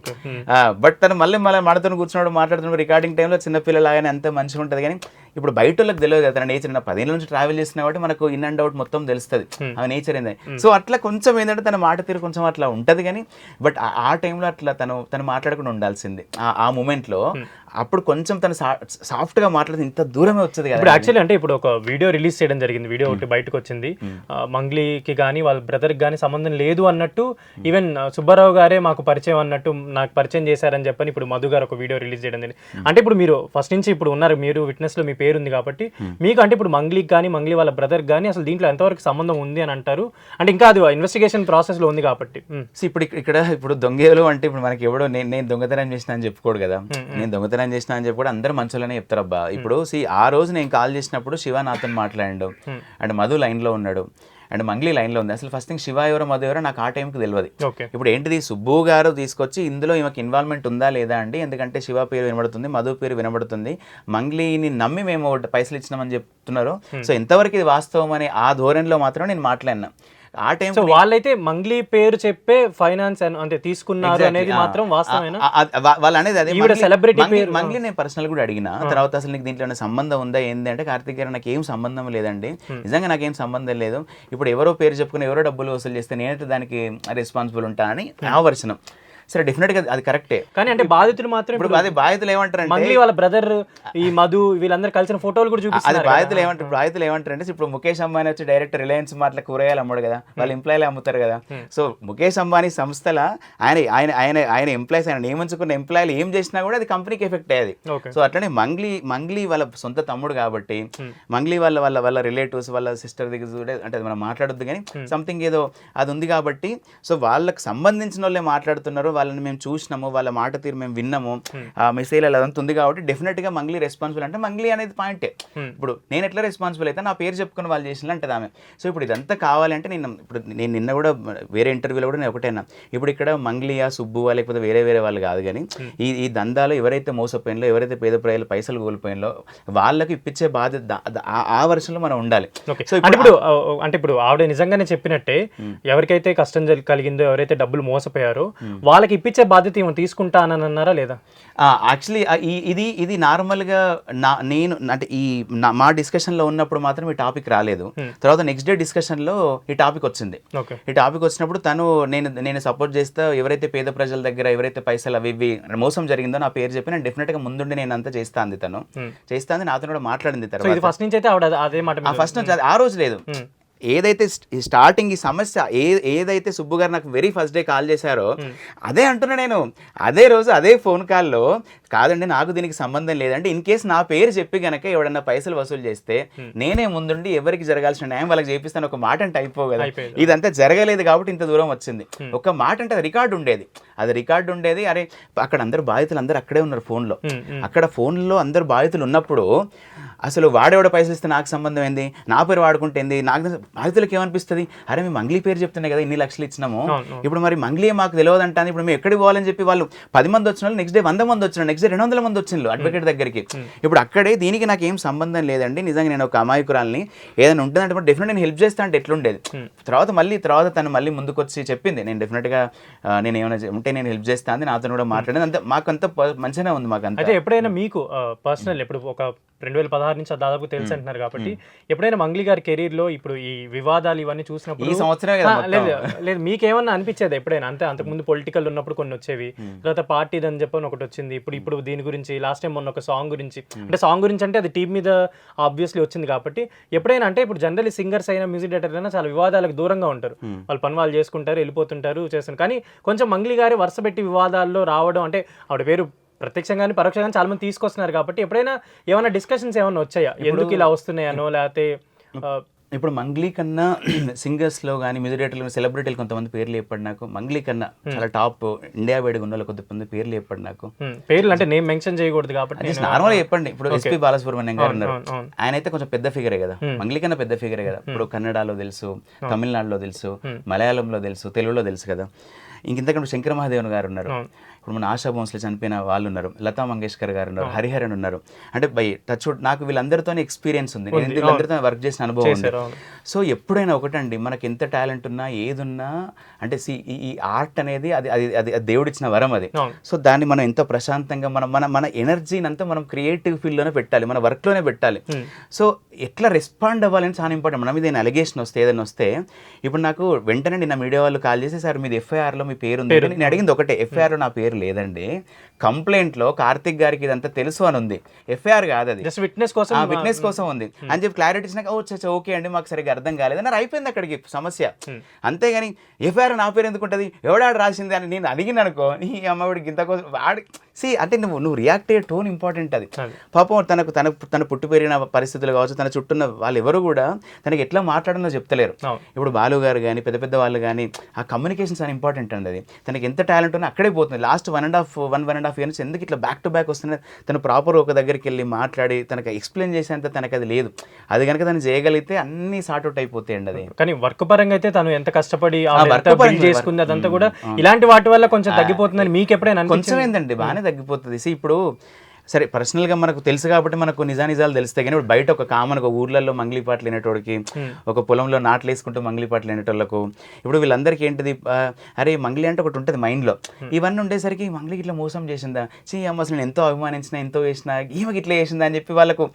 బట్ తను మళ్ళీ మనతో కూర్చున్నాడు మాట్లాడుతున్నాడు రికార్డింగ్ టైంలో చిన్నపిల్లలాగానే అంతే మంచిగా ఉంటుంది. కానీ ఇప్పుడు బయట వాళ్ళకి తెలియదు కదా తన నేచర్, 10 ఏళ్ళ నుంచి ట్రావెల్ చేసిన కాబట్టి మనకు ఇన్ అండ్ అవుట్ మొత్తం తెలుస్తుంది ఆ నేచర్ ఏందని. సో అట్లా కొంచెం ఏంటంటే తన మాట తీరు కొంచెం అట్లా ఉంటుంది కానీ బట్ ఆ టైంలో అట్లా తను మాట్లాడకుండా ఉండాల్సింది ఆ మూమెంట్లో. అప్పుడు కొంచెం తను సాఫ్ట్గా మాట్లాడితే ఇంత దూరమే వచ్చేది కదా. ఇప్పుడు యాక్చువల్లీ అంటే ఇప్పుడు ఒక వీడియో రిలీజ్ చేయడం జరిగింది, వీడియో ఒకటి బయటకు వచ్చింది, మంగ్లీకి కానీ వాళ్ళ బ్రదర్కి కానీ సంబంధం లేదు అన్నట్టు, ఈవెన్ సుబ్బారావు గారే మాకు పరిచయం అన్నట్టు నాకు పరిచయం చేశారని చెప్పని ఇప్పుడు మధు గారు ఒక వీడియో రిలీజ్ చేయడం జరిగింది. అంటే ఇప్పుడు మీరు ఫస్ట్ నుంచి ఇప్పుడు ఉన్నారు, మీరు విట్నెస్లో మీ పేరు ఉంది కాబట్టి మీకు అంటే ఇప్పుడు మంగ్లీకి కానీ మంగ్లీ వాళ్ళ బ్రదర్కి కానీ అసలు దీంట్లో ఎంతవరకు సంబంధం ఉంది అని అంటారు? అంటే ఇంకా అది ఇన్వెస్టిగేషన్ ప్రాసెస్లో ఉంది కాబట్టి. ఇప్పుడు దొంగలు అంటే ఇప్పుడు మనకి ఎవడో నేను దొంగతనం చేసిన అని చెప్పుకోడు కదా, నేను దొంగతనం చేసిన అని చెప్పి కూడా అందరూ మంచోళ్ళనే చెప్తారబ్బా. ఇప్పుడు ఆ రోజు నేను కాల్ చేసినప్పుడు శివ నాతో మాట్లాడాడు, అండ్ మధు లైన్లో ఉన్నాడు, అండ్ మంగ్లీ లైన్లో ఉంది. అసలు ఫస్ట్ థింగ్ శివ ఎవరో మధు ఎవరో నాకు ఆ టైంకి తెలియదు. ఇప్పుడు ఏంటిది సుబ్బు గారు తీసుకొచ్చి ఇందులో ఈమెకి ఇన్వాల్వ్మెంట్ ఉందా లేదా అండి, ఎందుకంటే శివ పేరు వినబడుతుంది, మధు పేరు వినబడుతుంది, మంగ్లీని నమ్మి మేము పైసలు ఇచ్చినామని చెప్తున్నారు, సో ఎంతవరకు ఇది వాస్తవం అనే ఆ ధోరణిలో మాత్రం నేను మాట్లాడినా. ఆ టైం వాళ్ళైతే మంగ్లీ పేరు చెప్పే ఫైనాన్స్ అంటే తీసుకున్నారు అనేది మాత్రం వాస్తవమేనా? వాళ్ళు అనేది అదే సెలబ్రిటీ మంగ్లీ నేను పర్సనల్ కూడా అడిగిన తర్వాత అసలు నీకు దీంట్లో సంబంధం ఉందా ఏంది అంటే, కార్తిక్ గారు నాకు ఏం సంబంధం లేదండి, నిజంగా నాకేం సంబంధం లేదు, ఇప్పుడు ఎవరో పేరు చెప్పుకుని ఎవరో డబ్బులు వసూలు చేస్తే నేనైతే దానికి రెస్పాన్సిబుల్ ఉంటా అని నా వర్షనం. సరే డెఫినెట్ గా అది కరెక్టే, కానీ అంటే బాధితులు మాత్రం ఇప్పుడు అదే బాధితులు ఏమంటారు మంగ్లీ వాళ్ళ బ్రదర్ ఈ మధు వీళ్ళందరూ కలిసిన ఫోటోలు కూడా చూపిస్తారు. అది బాధితులు ఏమంటారు అంటే, ఇప్పుడు ముఖేష్ అంబానీ వచ్చి డైరెక్ట్ రిలయన్స్ మార్ట్లో కూరగాయలు అమ్మాడు కదా, వాళ్ళు ఎంప్లాయీలు అమ్ముతారు కదా. సో ముఖేష్ అంబానీ సంస్థల ఆయన ఎంప్లాయీస్, ఆయన నియమించుకున్న ఎంప్లాయీలు ఏం చేసినా కూడా అది కంపెనీకి ఎఫెక్ట్ అయ్యేది. సో అట్లనే మంగ్లీ వాళ్ళ సొంత తమ్ముడు కాబట్టి మంగ్లీ వాళ్ళ రిలేటివ్స్ వాళ్ళ సిస్టర్ దగ్గర అంటే మనం మాట్లాడొద్దు కానీ సంథింగ్ ఏదో అది ఉంది కాబట్టి, సో వాళ్ళకి సంబంధించిన వాళ్ళే మాట్లాడుతున్నారు, వాళ్ళని మేము చూసినాము, వాళ్ళ మాట తీరు మేము విన్నాము, ఆ మెసేజ్ అదంతా ఉంది కాబట్టి డెఫినెట్ గా మంగ్లీ రెస్పాన్సిబుల్. అంటే మంగ్లీ అనేది పాయింటే, ఇప్పుడు నేను ఎట్లా రెస్పాన్సిబుల్ అయితే నా పేరు చెప్పుకుని వాళ్ళు చేసిన అంటే ఆమె. సో ఇప్పుడు ఇదంతా కావాలంటే నేను నిన్న కూడా వేరే ఇంటర్వ్యూలో కూడా నేను ఒకటేనా, ఇప్పుడు ఇక్కడ మంగ్లీయా సుబ్బువా లేకపోతే వేరే వాళ్ళు కాదు కానీ ఈ దందాలో ఎవరైతే మోసపోయినలో, ఎవరైతే పేద ప్రజలు పైసలు కోల్పోయినలో వాళ్ళకి ఇప్పించే బాధ్యత ఆ వర్షంలో మనం ఉండాలి. సో ఇప్పుడు ఆవిడ నిజంగానే చెప్పినట్టే ఎవరికైతే కష్టం కలిగిందో, ఎవరైతే డబ్బులు మోసపోయారో వాళ్ళకి ఇప్పించే బాధ్యత ఏమో తీసుకుంటానని అన్నారా లేదా? యాక్చువల్లీ ఇది నార్మల్గా నేను అంటే మా డిస్కషన్లో ఉన్నప్పుడు మాత్రం ఈ టాపిక్ రాలేదు. తర్వాత నెక్స్ట్ డే డిస్కషన్లో ఈ టాపిక్ వచ్చింది. ఈ టాపిక్ వచ్చినప్పుడు తను నేను సపోర్ట్ చేస్తా, ఎవరైతే పేద ప్రజల దగ్గర ఎవరైతే పైసలు అవి మోసం జరిగిందో నా పేరు చెప్పి నేను డెఫినెట్గా ముందుండి నేను అంతా చేస్తాంది, తను చేస్తాంది, నాతో కూడా మాట్లాడింది. తర్వాత ఫస్ట్ నుంచి అయితే ఆవిడ అదే మాట ఫస్ట్ నుంచి ఆ రోజు లేదు, ఏదైతే స్టార్టింగ్ ఈ సమస్య ఏదైతే సుబ్బు గారు నాకు వెరీ ఫస్ట్ డే కాల్ చేశారో అదే అంటున్నా నేను. అదే రోజు అదే ఫోన్ కాల్లో కాదండి నాకు దీనికి సంబంధం లేదంటే ఇన్ కేసు నా పేరు చెప్పి గనక ఎవడన్నా పైసలు వసూలు చేస్తే నేనే ముందుండి ఎవరికి జరగాల్సిన న్యాయం వాళ్ళకి చేపిస్తాను ఒక మాట అంటే అయిపోగలదు. ఇదంతా జరగలేదు కాబట్టి ఇంత దూరం వచ్చింది. ఒక మాట అంటే అది రికార్డు ఉండేది. అరే అక్కడ అందరు బాధితులు అందరూ అక్కడే ఉన్నారు ఫోన్లో. అక్కడ ఫోన్లో అందరు బాధితులు ఉన్నప్పుడు అసలు వాడేవాడ పైసలు ఇస్తే నాకు సంబంధం ఏంది, నా పేరు వాడుకుంటే ఏంది, నాకు బాధితులకు ఏమనిపిస్తుంది, అరే మేము మంగ్లీ పేరు చెప్తున్నాయి కదా ఇన్ని లక్షలు ఇచ్చినాము, ఇప్పుడు మరి మంగ్లీ మాకు తెలియదంటే ఇప్పుడు మేము ఎక్కడికి పోవాలని చెప్పి వాళ్ళు 10 మంది వచ్చిన వాళ్ళు నెక్స్ట్ డే 100 మంది వచ్చిన నెక్స్ట్ డే 200 మంది వచ్చిండ్రు అడ్వకేట్ దగ్గరికి. ఇప్పుడు అక్కడే దీనికి నాకు ఏం సంబంధం లేదండి, నిజంగా నేను ఒక అమాయకురాల్ని, ఏదైనా ఉంటుందంటే డెఫినెట్ నేను హెల్ప్ చేస్తా అంటే ఎట్లుండేది. తర్వాత తను మళ్ళీ ముందుకు వచ్చి చెప్పింది నేను డెఫినెట్గా నేను ఏమైనా ఉంటే నేను హెల్ప్ చేస్తా అని నాతో కూడా మాట్లాడేది. అంతే మాకంతా మంచిగానే ఉంది. మాకు అయితే ఎప్పుడైనా మీకు పర్సనల్ ఇప్పుడు ఒక 2016 నుంచి దాదాపు తెలుసు అంటున్నారు కాబట్టి ఎప్పుడైనా మంగ్లీ గారి కెరీర్ లో ఇప్పుడు ఈ వివాదాలు ఇవన్నీ చూసినప్పుడు ఈ సంవత్సరం లేదు మీకేమన్నా అనిపించేది ఎప్పుడైనా? అంటే అంతకుముందు పొలిటికల్ ఉన్నప్పుడు కొన్ని వచ్చేవి, తర్వాత పార్టీ అని చెప్పని ఒకటి వచ్చింది, ఇప్పుడు దీని గురించి లాస్ట్ టైం మొన్న ఒక సాంగ్ గురించి అంటే అది టీం మీద ఆబ్వియస్లీ వచ్చింది కాబట్టి ఎప్పుడైనా అంటే ఇప్పుడు జనరల్లీ సింగర్స్ అయినా మ్యూజిక్ డైరెక్టర్ అయినా చాలా వివాదాలకు దూరంగా ఉంటారు, వాళ్ళ పని వాళ్ళు చేసుకుంటారు వెళ్ళిపోతుంటారు చేస్తారు. కానీ కొంచెం మంగ్లీ గారి వరుస పెట్టి వివాదాల్లో రావడం అంటే ఆవిడ పేరు ప్రత్యక్షంగానే పరోక్షంగా చాలా మంది తీసుకొస్తున్నారు కాబట్టి ఎప్పుడైనా ఏమైనా డిస్కషన్స్ ఏమైనా వచ్చాయా ఎందుకు ఇలా వస్తున్నాయనో లేకపోతే? ఇప్పుడు మంగ్లీ కన్నా సింగర్స్లో కానీ మ్యూజిక్ డైరెక్టర్లు సెలబ్రిటీలు కొంతమంది పేర్లు చెప్పండి నాకు. మంగ్లీ కన్నా చాలా టాప్ ఇండియా వైడ్గా ఉన్న వాళ్ళు కొంతమంది పేర్లు చెప్పండి నాకు. పేర్లు అంటే నేను మెన్షన్ చేయకూడదు కాబట్టి నార్మల్గా చెప్పండి. ఇప్పుడు ఎస్పీ బాలసుబ్రహ్మణ్యం గారు ఉన్నారు, ఆయన అయితే కొంచెం పెద్ద ఫిగరే కదా, మంగ్లీ కన్నా పెద్ద ఫిగరే కదా. ఇప్పుడు కన్నడలో తెలుసు, తమిళనాడులో తెలుసు, మలయాళంలో తెలుసు, తెలుగులో తెలుసు కదా. ఇంతకంటే శంకర మహాదేవన్ గారు ఉన్నారు, ఇప్పుడు మన ఆశా భోన్స్లో చనిపోయిన వాళ్ళు ఉన్నారు, లతా మంగేష్కర్ గారు ఉన్నారు, హరిహరన్ ఉన్నారు. అంటే బై టచ్ నాకు వీళ్ళందరితోనే ఎక్స్పీరియన్స్ ఉంది, నేను వీళ్ళందరితో వర్క్ చేసిన అనుభవం ఉంది. సో ఎప్పుడైనా ఒకటండి మనకి ఎంత టాలెంట్ ఉన్నా ఏదున్నా అంటే ఈ ఆర్ట్ అనేది అది అది అది దేవుడిచ్చిన వరం అది. సో దాన్ని మనం ఎంతో ప్రశాంతంగా మన ఎనర్జీని అంతా మనం క్రియేటివ్ ఫీల్డ్లోనే పెట్టాలి, మన వర్క్లోనే పెట్టాలి. సో ఎట్లా రెస్పాండ్ అవ్వాలని చాలా ఇంపార్టెంట్. మనం ఏదైనా అలిగేషన్ వస్తే ఏదైనా వస్తే ఇప్పుడు నాకు వెంటనే నిన్న మీడియా వాళ్ళు కాల్ చేసి సార్ మీది ఎఫ్ఐఆర్లో మీ పేరు ఉంది, నేను అడిగింది ఒకటే, ఎఫ్ఐఆర్లో నా పేరు లేదండి, కంప్లైంట్లో కార్తిక్ గారికి ఇదంతా తెలుసు అని ఉంది, ఎఫ్ఐఆర్ కాదు అది, విట్నెస్ కోసం ఉంది అని చెప్పి క్లారిటీ ఇచ్చినాక ఓకే అండి మాకు సరిగ్గా అర్థం కాలేదు అని అయిపోయింది అక్కడికి సమస్య. అంతేగాని ఎఫ్ఐఆర్ నా పేరు ఎందుకు ఉంటుంది, ఎవడాడు రాసింది అని నేను అడిగిన అనుకో ఈ అమ్మవాడికి ఇంత కోసం వాడి అంటే నువ్వు రియాక్ట్ అయ్యే టోన్ ఇంపార్టెంట్. అది పాపం తన పుట్టి పెరిగిన పరిస్థితులు కావచ్చు, తన చుట్టూన్న వాళ్ళు ఎవరు కూడా తనకి ఎట్లా మాట్లాడాలో చెప్తలేరు. ఇప్పుడు బాలు గారు కానీ పెద్ద వాళ్ళు కానీ ఆ కమ్యూనికేషన్ చాలా ఇంపార్టెంట్ అండి. అది తనకి ఎంత టాలెంట్ ఉన్నా అక్కడే పోతుంది. లాస్ట్ 1.5 ఇయర్స్ ఎందుకు ఇట్లా బ్యాక్ టు బ్యాక్ వస్తున్నది, తను ప్రాపర్ ఒక దగ్గరికి వెళ్ళి మాట్లాడి తనకు ఎక్స్ప్లెయిన్ చేసేంత తనకు అది లేదు. అది కనుక తను చేయగలిగితే అన్ని సార్ట్అవుట్ అయిపోతాయండి. అది కానీ వర్క్ పరంగా అయితే తను ఎంత కష్టపడి చేసుకుంది అదంతా కూడా ఇలాంటి వాటి వల్ల కొంచెం తగ్గిపోతుందని మీకు ఎప్పుడైనా కొంచెం ఏంటండి బాగానే తగ్గిపోతుంది. ఇప్పుడు సరే పర్సనల్గా మనకు తెలుసు కాబట్టి మనకు నిజాలు తెలుస్తాయి, కానీ ఇప్పుడు బయట ఒక కామన్ ఒక ఊర్లలో మంగ్లీ పాటలు వినేటోడికి, ఒక పొలంలో నాట్లు వేసుకుంటూ మంగ్లీ పాటలు వినేటోళ్ళకు, ఇప్పుడు వీళ్ళందరికీ ఏంటిది అరే మంగ్లీ అంటే ఒకటి ఉంటుంది మైండ్లో. ఇవన్నీ ఉండేసరికి మంగ్లీకి ఇట్లా మోసం చేసిందా, అమ్మ అసలు నేను ఎంతో అభిమానించిన ఎంతో వేసినా ఈమెకి ఇట్లా చేసిందా అని చెప్పి వాళ్ళకు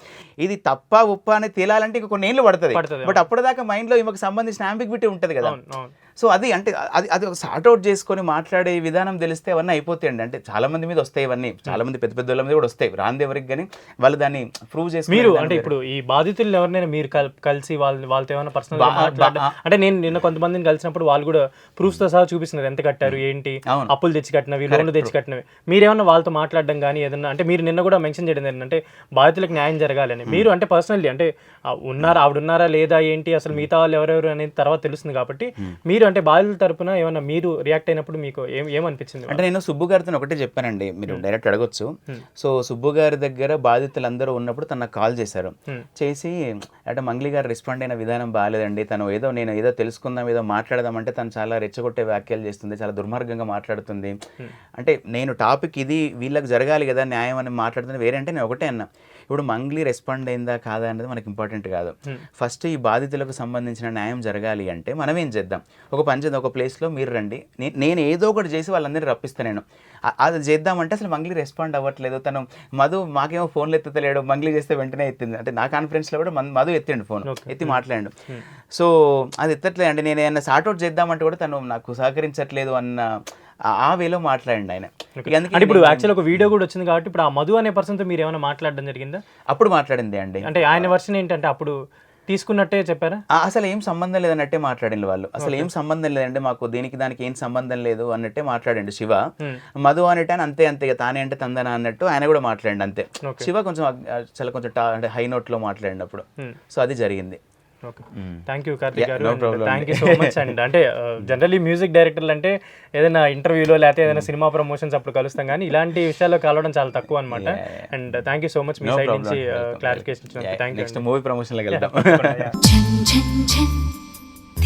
ఇది తప్ప ఉప్ప అని తేలాలంటే ఇంక కొన్ని ఏళ్ళు పడుతుంది. బట్ అప్పటిదాకా మైండ్లో ఈమెకు సంబంధించిన అంబిగ్విటీ ఉంటుంది కదా. సో అది అంటే అది ఒక సార్ట్అవుట్ చేసుకొని మాట్లాడే విధానం తెలిస్తే అవన్నీ అయిపోతాయండి. అంటే చాలా మంది మీద వస్తాయి ఇవన్నీ, చాలా మంది పెద్ద వాళ్ళ మీద కూడా వస్తాయి, రాంది ఎవరికి కానీ వాళ్ళు దాన్ని ప్రూవ్ చేసి. మీరు అంటే ఇప్పుడు ఈ బాధితులు ఎవరినైనా మీరు కలిసి వాళ్ళతో ఏమైనా పర్సనల్ అంటే నేను నిన్న కొంతమందిని కలిసినప్పుడు వాళ్ళు కూడా ప్రూఫ్స్ తో సహా చూపిస్తున్నారు ఎంత కట్టారు ఏంటి, అప్పులు తెచ్చి కట్టినవి లోన్లు తెచ్చి కట్టినవి. మీరేమన్నా వాళ్ళతో మాట్లాడడం కానీ ఏదన్నా అంటే మీరు నిన్న కూడా మెన్షన్ చేయడం ఏంటంటే బాధితులకు న్యాయం జరగాలని, మీరు అంటే పర్సనల్లీ అంటే ఆవిడ ఉన్నారా లేదా ఏంటి అసలు మిగతా వాళ్ళు ఎవరెవరు అనేది తర్వాత తెలుస్తుంది కాబట్టి మీరు అంటే బాధితుల తరపున ఏమన్నా మీరు రియాక్ట్ అయినప్పుడు మీకు ఏమనిపించింది? అంటే నేను సుబ్బు గారితో ఒకటే చెప్పానండి, మీరు డైరెక్ట్ అడగొచ్చు. సో సుబ్బు గారి దగ్గర బాధితులందరూ ఉన్నప్పుడు తన కాల్ చేశారు, చేసి అంటే మంగ్లీ గారు రెస్పాండ్ అయిన విధానం బాగాలేదండి, తను నేను ఏదో తెలుసుకుందాం ఏదో మాట్లాడదామంటే తను చాలా రెచ్చగొట్టే వ్యాఖ్యలు చేస్తుంది, చాలా దుర్మార్గంగా మాట్లాడుతుంది. అంటే నేను టాపిక్ ఇది వీళ్ళకి జరగాలి కదా న్యాయం అని మాట్లాడుతుంది వేరే. అంటే నేను ఒకటే అన్నా, ఇప్పుడు మంగ్లీ రెస్పాండ్ అయిందా కాదా అనేది మనకి ఇంపార్టెంట్ కాదు. ఫస్ట్ ఈ బాధితులకు సంబంధించిన న్యాయం జరగాలి అంటే మనం ఏం చేద్దాం, ఒక పని చేద్దాం, ఒక ప్లేస్లో మీరు రండి, నేను ఏదో ఒకటి చేసి వాళ్ళందరినీ రప్పిస్తాను. నేను అది చేద్దామంటే అసలు మంగ్లీ రెస్పాండ్ అవ్వట్లేదు, తను మధు మాకేమో ఫోన్లు ఎత్తుతలేడు, మంగ్లీ చేస్తే వెంటనే ఎత్తింది. అంటే నా కాన్ఫరెన్స్లో కూడా మధు ఎత్తిండు ఫోన్, ఎత్తి మాట్లాడు. సో అది ఎత్తట్లేదు అంటే నేను ఏమన్నా సార్ట్అవుట్ చేద్దామంటే కూడా తను నాకు సహకరించట్లేదు అన్న ఆ వేలో మాట్లాడండి ఆయన. ఇప్పుడు యాక్చువల్ ఒక వీడియో కూడా వచ్చింది కాబట్టి ఇప్పుడు ఆ మధు అనే పర్సన్తో మీరు ఏమైనా మాట్లాడడం జరిగిందా? అప్పుడు మాట్లాడింది అండి. అంటే ఆయన వర్షన్ ఏంటంటే అప్పుడు తీసుకున్నట్టే చెప్పారా? అసలు ఏం సంబంధం లేదన్నట్టే మాట్లాడిండు వాళ్ళు. అసలు ఏం సంబంధం లేదంటే మాకు దీనికి దానికి ఏం సంబంధం లేదు అన్నట్టే మాట్లాడండి శివ. మధు అనేటాను అంతే అంతే ఇక తానే అంటే తందన అన్నట్టు ఆయన కూడా మాట్లాడండి అంతే. శివ కొంచెం చాలా కొంచెం అంటే హై నోట్ లో మాట్లాడినప్పుడు సో అది జరిగింది. ఓకే, థ్యాంక్ యూ కార్తిక్ గారు, thank you so much. And అంటే జనరల్లీ మ్యూజిక్ డైరెక్టర్లు అంటే ఏదైనా ఇంటర్వ్యూలో లేకపోతే ఏదైనా సినిమా ప్రమోషన్స్ అప్పుడు కలుస్తాం, కానీ ఇలాంటి విషయాల్లో కలవడం చాలా తక్కువ అనమాట. And thank you so much me side నుంచి క్లారిఫికేషన్ ఇచ్చినందుకు. Thank you. Next movie promotion లో వెళ్దాం.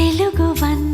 తెలుగు వన్